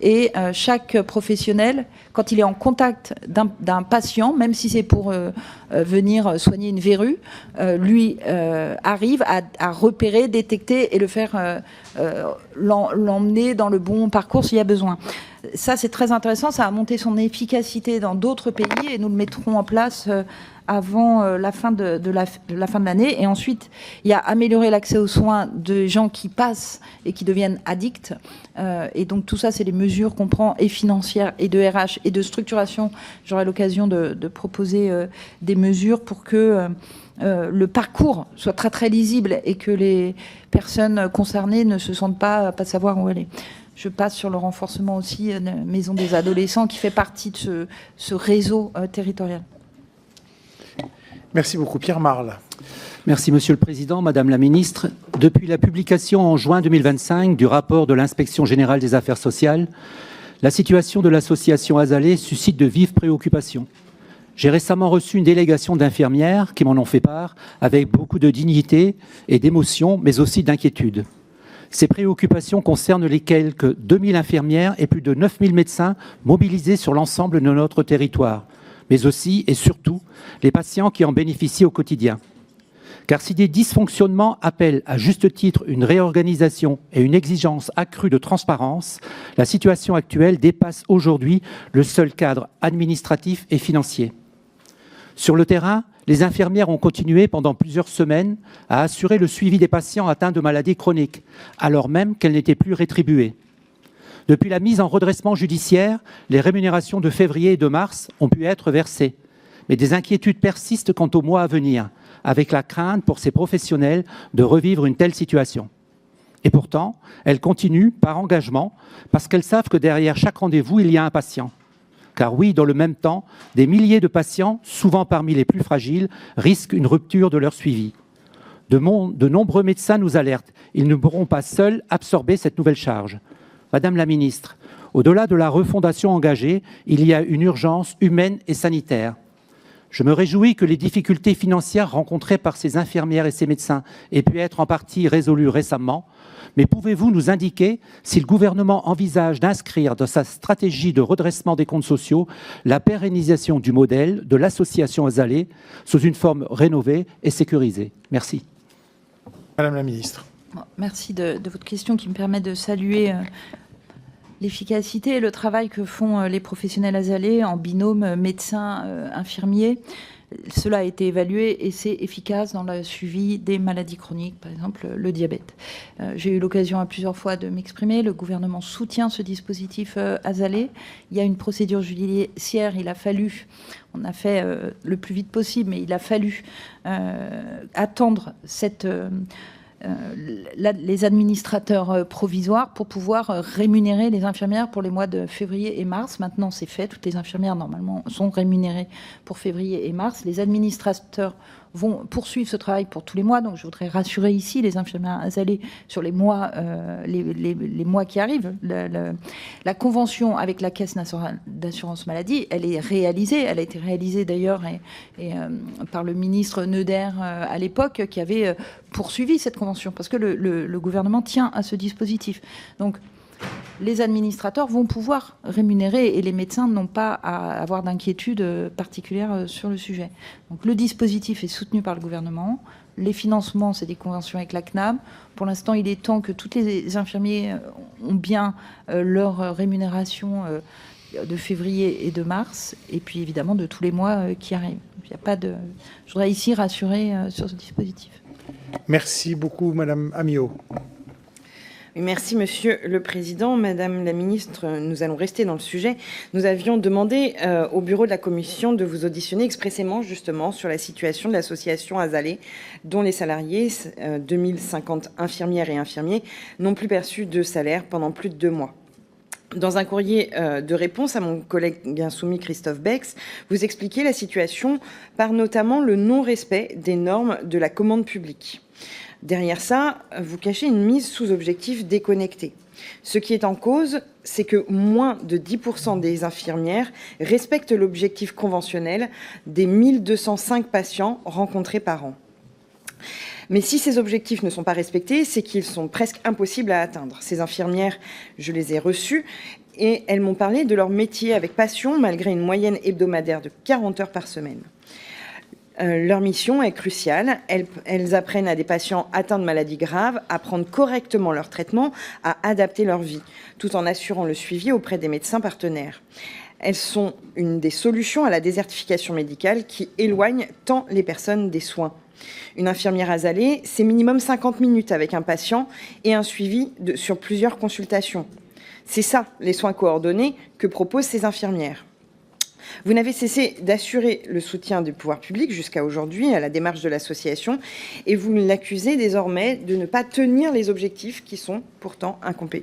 et chaque professionnel, quand il est en contact d'un patient, même si c'est pour venir soigner une verrue, lui arrive à repérer, détecter et le faire l'emmener dans le bon parcours s'il y a besoin. Ça, c'est très intéressant. Ça a monté son efficacité dans d'autres pays et nous le mettrons en place avant la fin de l'année. Et ensuite, il y a améliorer l'accès aux soins de gens qui passent et qui deviennent addicts. Et donc, tout ça, c'est les mesures qu'on prend, et financières, et de RH, et de structuration. J'aurai l'occasion de proposer des mesures pour que le parcours soit très, très lisible et que les personnes concernées ne se sentent pas savoir où aller. Je passe sur le renforcement aussi de la Maison des adolescents qui fait partie de ce réseau territorial. Merci beaucoup. Pierre Marle. Merci Monsieur le Président, Madame la Ministre. Depuis la publication en juin 2025 du rapport de l'Inspection générale des affaires sociales, la situation de l'association Azalée suscite de vives préoccupations. J'ai récemment reçu une délégation d'infirmières qui m'en ont fait part avec beaucoup de dignité et d'émotion, mais aussi d'inquiétude. Ces préoccupations concernent les quelques 2000 infirmières et plus de 9000 médecins mobilisés sur l'ensemble de notre territoire, mais aussi et surtout les patients qui en bénéficient au quotidien. Car si des dysfonctionnements appellent à juste titre une réorganisation et une exigence accrue de transparence, la situation actuelle dépasse aujourd'hui le seul cadre administratif et financier. Sur le terrain, les infirmières ont continué pendant plusieurs semaines à assurer le suivi des patients atteints de maladies chroniques, alors même qu'elles n'étaient plus rétribuées. Depuis la mise en redressement judiciaire, les rémunérations de février et de mars ont pu être versées. Mais des inquiétudes persistent quant aux mois à venir, avec la crainte pour ces professionnels de revivre une telle situation. Et pourtant, elles continuent par engagement, parce qu'elles savent que derrière chaque rendez-vous, il y a un patient. Car oui, dans le même temps, des milliers de patients, souvent parmi les plus fragiles, risquent une rupture de leur suivi. De nombreux médecins nous alertent. Ils ne pourront pas seuls absorber cette nouvelle charge. Madame la Ministre, au-delà de la refondation engagée, il y a une urgence humaine et sanitaire. Je me réjouis que les difficultés financières rencontrées par ces infirmières et ces médecins aient pu être en partie résolues récemment. Mais pouvez-vous nous indiquer si le gouvernement envisage d'inscrire dans sa stratégie de redressement des comptes sociaux la pérennisation du modèle de l'association Azalée sous une forme rénovée et sécurisée? Merci. Madame la Ministre. Merci de votre question qui me permet de saluer l'efficacité et le travail que font les professionnels Azalée en binôme médecins-infirmiers. Cela a été évalué et c'est efficace dans le suivi des maladies chroniques, par exemple le diabète. J'ai eu l'occasion à plusieurs fois de m'exprimer. Le gouvernement soutient ce dispositif Azalée. Il y a une procédure judiciaire. Il a fallu, on a fait le plus vite possible, mais il a fallu attendre les administrateurs provisoires pour pouvoir rémunérer les infirmières pour les mois de février et mars. Maintenant, c'est fait. Toutes les infirmières, normalement, sont rémunérées pour février et mars. Les administrateurs vont poursuivre ce travail pour tous les mois. Donc, je voudrais rassurer ici les infirmières Azalée sur les mois, les mois qui arrivent. La convention avec la Caisse nationale d'assurance maladie, elle est réalisée. Elle a été réalisée d'ailleurs par le ministre Neuder à l'époque, qui avait poursuivi cette convention, parce que le gouvernement tient à ce dispositif. Donc, les administrateurs vont pouvoir rémunérer et les médecins n'ont pas à avoir d'inquiétude particulière sur le sujet. Donc, le dispositif est soutenu par le gouvernement. Les financements, c'est des conventions avec la CNAM. Pour l'instant, il est temps que tous les infirmiers ont bien leur rémunération de février et de mars, et puis évidemment de tous les mois qui arrivent. Il n'y a pas de... Je voudrais ici rassurer sur ce dispositif. Merci beaucoup, Madame Amiot. Merci Monsieur le Président. Madame la Ministre, nous allons rester dans le sujet. Nous avions demandé au bureau de la Commission de vous auditionner expressément justement sur la situation de l'association Azalée, dont les salariés, 2050 infirmières et infirmiers, n'ont plus perçu de salaire pendant plus de 2 mois. Dans un courrier de réponse à mon collègue insoumis Christophe Bex, vous expliquez la situation par notamment le non-respect des normes de la commande publique. Derrière ça, vous cachez une mise sous objectif déconnecté. Ce qui est en cause, c'est que moins de 10% des infirmières respectent l'objectif conventionnel des 1205 patients rencontrés par an. Mais si ces objectifs ne sont pas respectés, c'est qu'ils sont presque impossibles à atteindre. Ces infirmières, je les ai reçues et elles m'ont parlé de leur métier avec passion, malgré une moyenne hebdomadaire de 40 heures par semaine. Leur mission est cruciale. Elles apprennent à des patients atteints de maladies graves à prendre correctement leur traitement, à adapter leur vie, tout en assurant le suivi auprès des médecins partenaires. Elles sont une des solutions à la désertification médicale qui éloigne tant les personnes des soins. Une infirmière azalée, c'est minimum 50 minutes avec un patient et un suivi sur plusieurs consultations. C'est ça, les soins coordonnés que proposent ces infirmières. Vous n'avez cessé d'assurer le soutien du pouvoir public jusqu'à aujourd'hui à la démarche de l'association et vous l'accusez désormais de ne pas tenir les objectifs qui sont pourtant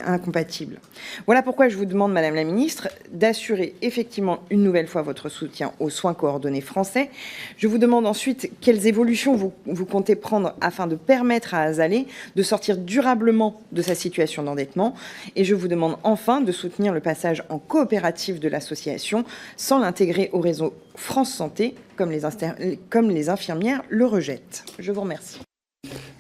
incompatibles. Voilà pourquoi je vous demande, Madame la Ministre, d'assurer effectivement une nouvelle fois votre soutien aux soins coordonnés français. Je vous demande ensuite quelles évolutions vous comptez prendre afin de permettre à Azalée de sortir durablement de sa situation d'endettement. Et je vous demande enfin de soutenir le passage en coopérative de l'association sans l'intégrer au réseau France Santé, comme les infirmières le rejettent. Je vous remercie.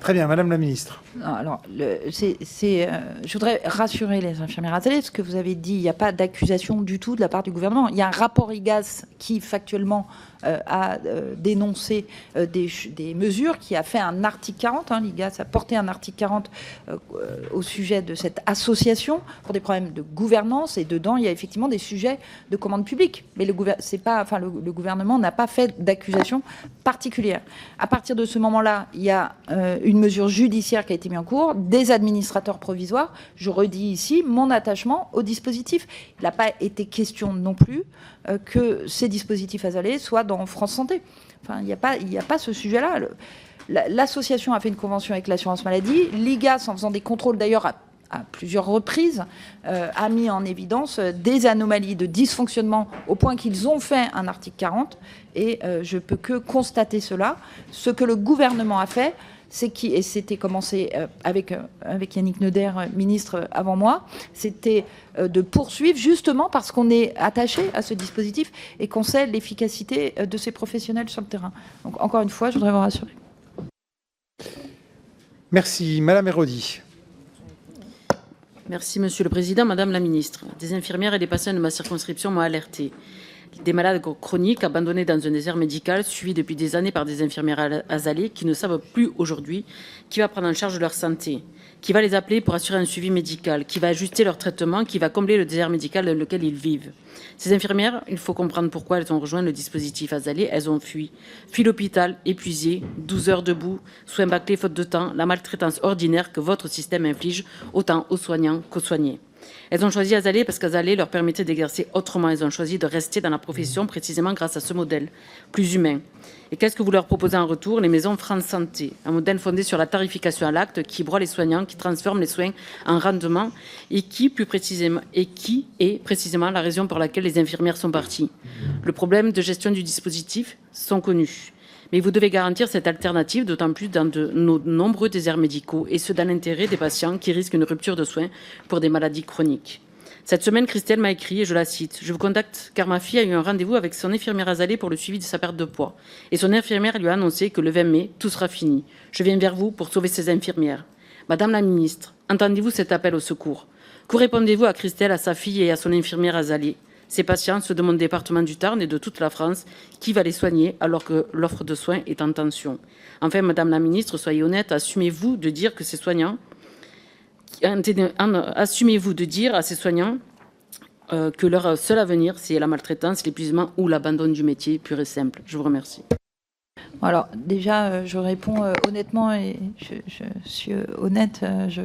Très bien, Madame la Ministre. Alors, je voudrais rassurer les infirmières azalées, ce que vous avez dit, il n'y a pas d'accusation du tout de la part du gouvernement. Il y a un rapport IGAS qui, factuellement, a dénoncé des mesures, qui a fait un article 40. L'IGAS a porté un article 40 au sujet de cette association pour des problèmes de gouvernance. Et dedans, il y a effectivement des sujets de commande publique. Mais le gouvernement n'a pas fait d'accusation particulière. À partir de ce moment-là, il y a une mesure judiciaire qui a été mise en cours, des administrateurs provisoires. Je redis ici mon attachement au dispositif. Il n'a pas été question non plus que ces dispositifs azalés soient dans France Santé. Enfin, il n'y a pas ce sujet-là. L'association a fait une convention avec l'assurance maladie. L'IGAS, en faisant des contrôles d'ailleurs à plusieurs reprises, a mis en évidence des anomalies de dysfonctionnement au point qu'ils ont fait un article 40. Et je ne peux que constater cela. Ce que le gouvernement a fait, et c'était commencé avec Yannick Neuder, ministre avant moi, c'était de poursuivre justement parce qu'on est attaché à ce dispositif et qu'on sait l'efficacité de ces professionnels sur le terrain. Donc encore une fois, je voudrais vous rassurer. Merci. Madame Héraudy. Merci Monsieur le Président, Madame la Ministre. Des infirmières et des patients de ma circonscription m'ont alerté. Des malades chroniques abandonnés dans un désert médical, suivis depuis des années par des infirmières azalées qui ne savent plus aujourd'hui qui va prendre en charge leur santé, qui va les appeler pour assurer un suivi médical, qui va ajuster leur traitement, qui va combler le désert médical dans lequel ils vivent. Ces infirmières, il faut comprendre pourquoi elles ont rejoint le dispositif azalé. Elles ont fui l'hôpital, épuisées, 12 heures debout, soins bâclés faute de temps, la maltraitance ordinaire que votre système inflige autant aux soignants qu'aux soignés. Elles ont choisi Azalée parce qu'Azalée leur permettait d'exercer autrement. Elles ont choisi de rester dans la profession précisément grâce à ce modèle plus humain. Et qu'est-ce que vous leur proposez en retour? Les maisons France Santé, un modèle fondé sur la tarification à l'acte qui broie les soignants, qui transforme les soins en rendement et qui est précisément la raison pour laquelle les infirmières sont parties. Le problème de gestion du dispositif sont connus. Mais vous devez garantir cette alternative, d'autant plus dans de nombreux déserts médicaux, et ce dans l'intérêt des patients qui risquent une rupture de soins pour des maladies chroniques. Cette semaine, Christelle m'a écrit, et je la cite, « Je vous contacte car ma fille a eu un rendez-vous avec son infirmière azalée pour le suivi de sa perte de poids. Et son infirmière lui a annoncé que le 20 mai, tout sera fini. Je viens vers vous pour sauver ces infirmières. » Madame la Ministre, entendez-vous cet appel au secours? Que répondez-vous à Christelle, à sa fille et à son infirmière azalée? Ces patients, ceux de mon département du Tarn et de toute la France, qui va les soigner alors que l'offre de soins est en tension? Enfin, Madame la Ministre, soyez honnête, assumez-vous de dire que ces soignants, assumez-vous de dire à ces soignants que leur seul avenir, c'est la maltraitance, l'épuisement ou l'abandon du métier pur et simple. Je vous remercie. Alors déjà, je réponds honnêtement et je suis honnête, je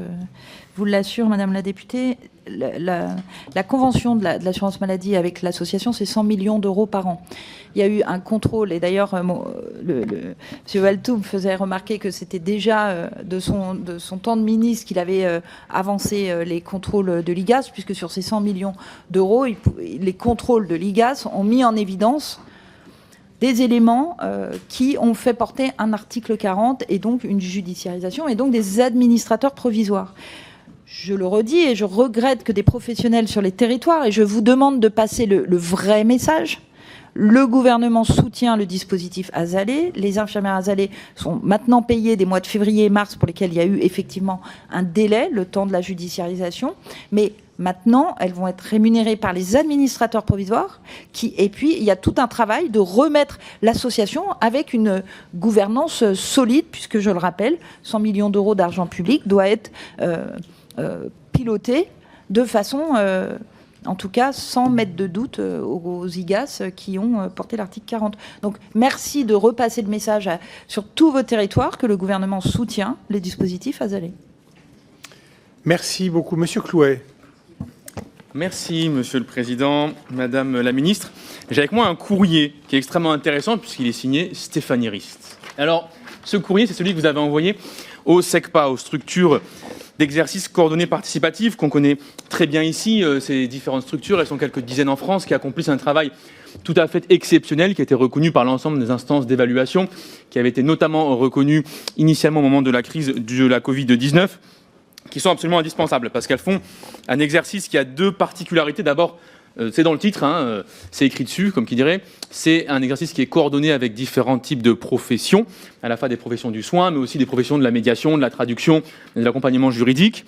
vous l'assure, Madame la députée, la convention de l'assurance maladie avec l'association, c'est 100 millions d'euros par an. Il y a eu un contrôle, et d'ailleurs, M. Valtou me faisait remarquer que c'était déjà de son temps de ministre qu'il avait avancé les contrôles de l'IGAS, puisque sur ces 100 millions d'euros, les contrôles de l'IGAS ont mis en évidence des éléments qui ont fait porter un article 40 et donc une judiciarisation et donc des administrateurs provisoires. Je le redis et je regrette que des professionnels sur les territoires, et je vous demande de passer le vrai message. Le gouvernement soutient le dispositif Asalée. Les infirmières Asalée sont maintenant payées des mois de février et mars pour lesquels il y a eu effectivement un délai, le temps de la judiciarisation. Mais maintenant, elles vont être rémunérées par les administrateurs provisoires. Et puis, il y a tout un travail de remettre l'association avec une gouvernance solide, puisque, je le rappelle, 100 millions d'euros d'argent public doit être piloté de façon... en tout cas, sans mettre de doute aux IGAS qui ont porté l'article 40. Donc, merci de repasser le message sur tous vos territoires que le gouvernement soutient les dispositifs Asalée. Merci beaucoup. Monsieur Clouet. Merci, Monsieur le Président, Madame la Ministre. J'ai avec moi un courrier qui est extrêmement intéressant puisqu'il est signé Stéphanie Rist. Alors, ce courrier, c'est celui que vous avez envoyé au SECPA, aux structures d'exercice coordonné participatif qu'on connaît très bien ici. Ces différentes structures, elles sont quelques dizaines en France, qui accomplissent un travail tout à fait exceptionnel, qui a été reconnu par l'ensemble des instances d'évaluation, qui avait été notamment reconnu initialement au moment de la crise de la Covid-19, qui sont absolument indispensables, parce qu'elles font un exercice qui a deux particularités. D'abord, c'est dans le titre, hein, c'est écrit dessus, comme qui dirait. C'est un exercice qui est coordonné avec différents types de professions, à la fois des professions du soin, mais aussi des professions de la médiation, de la traduction, de l'accompagnement juridique.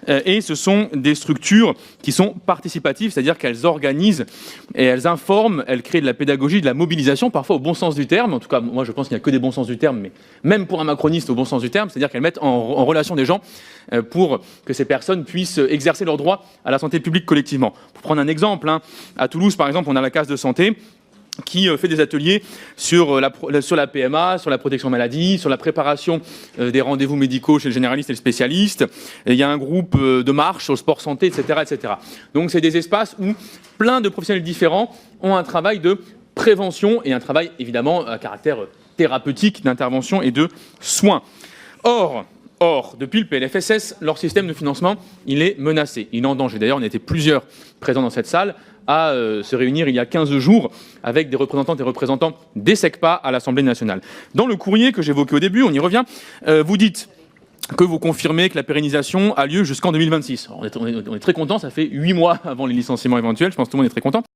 Et ce sont des structures qui sont participatives, c'est-à-dire qu'elles organisent et elles informent, elles créent de la pédagogie, de la mobilisation, parfois au bon sens du terme. En tout cas, moi je pense qu'il n'y a que des bons sens du terme, mais même pour un macroniste au bon sens du terme, c'est-à-dire qu'elles mettent en relation des gens pour que ces personnes puissent exercer leurs droits à la santé publique collectivement. Pour prendre un exemple, hein, à Toulouse par exemple, on a la case de santé qui fait des ateliers sur la PMA, sur la protection maladie, sur la préparation des rendez-vous médicaux chez le généraliste et le spécialiste. Et il y a un groupe de marche sur le sport santé, etc., etc. Donc c'est des espaces où plein de professionnels différents ont un travail de prévention et un travail évidemment à caractère thérapeutique, d'intervention et de soins. Or, depuis le PLFSS, leur système de financement, il est menacé. Il est en danger. D'ailleurs, on était plusieurs présents dans cette salle à se réunir il y a 15 jours avec des représentantes et représentants des SECPA à l'Assemblée nationale. Dans le courrier que j'évoquais au début, on y revient, vous dites que vous confirmez que la pérennisation a lieu jusqu'en 2026. Alors, on est très content, ça fait 8 mois avant les licenciements éventuels, je pense que tout le monde est très content.